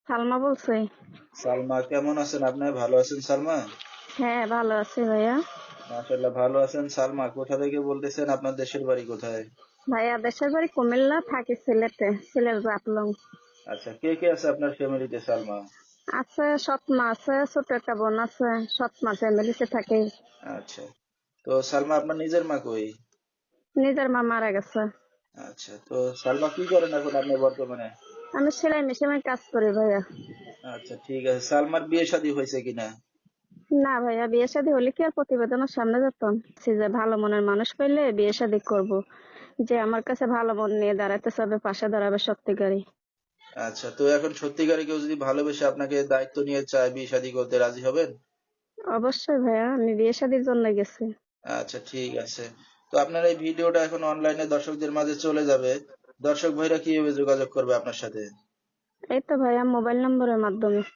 সালমা বলছি। সালমা, কেমন আছেন আপনি? ভালো আছেন সালমা? হ্যাঁ, ভালো আছি ভাইয়া। মাশাআল্লাহ, ভালো আছেন। সালমা, কোথা থেকে বলতেছেন? আপনার দেশের বাড়ি কোথায়? ভাইয়া দেশের বাড়ি কুমিল্লা, থাকি সিলেটে, সিলেট জাফলং। আচ্ছা, কে কে আছে আপনার ফ্যামিলিতে সালমা? আছে সৎমা আছে, ছোট একটা বোন আছে। সৎমা ফ্যামিলিতে থাকে। আচ্ছা, তো সালমা আপনার নিজের মা কই? নিজের মা মারা গেছে। আচ্ছা, তো সালমা কি করেন এখন আপনি বর্তমানে? আমি সেলাই মেশিনের কাজ করি ভাইয়া। আচ্ছা, ঠিক আছে। সালমার বিয়ে শাদী হয়েছে কিনা? না ভাইয়া, বিয়ে শাদী হলে কি আর প্রতিবেদনের সামনে যেতাম? যে ভালো মনের মানুষ পেলে বিয়ে শাদী করবো, যে আমার কাছে ভালো মন নিয়ে দাঁড়াতে চাবে, পাশে দাঁড়াবে সত্যিকারই। আচ্ছা, তো এখন সত্যিকারে কেউ যদি ভালোবেসে আপনাকে দায়িত্ব নিয়ে চায় বিয়ে শাদী করতে, রাজি হবেন? অবশ্যই ভাইয়া, আমি বিয়ে শাদীর জন্য গেছি। আচ্ছা, ঠিক আছে। তো আপনার এই ভিডিওটা এখন অনলাইনে দর্শকদের মাঝে চলে যাবে। দর্শক ভাইরা কিভাবে যোগাযোগ করবে আপনার সাথে? এই তো ভাইয়া, মোবাইল নম্বরের মাধ্যমে।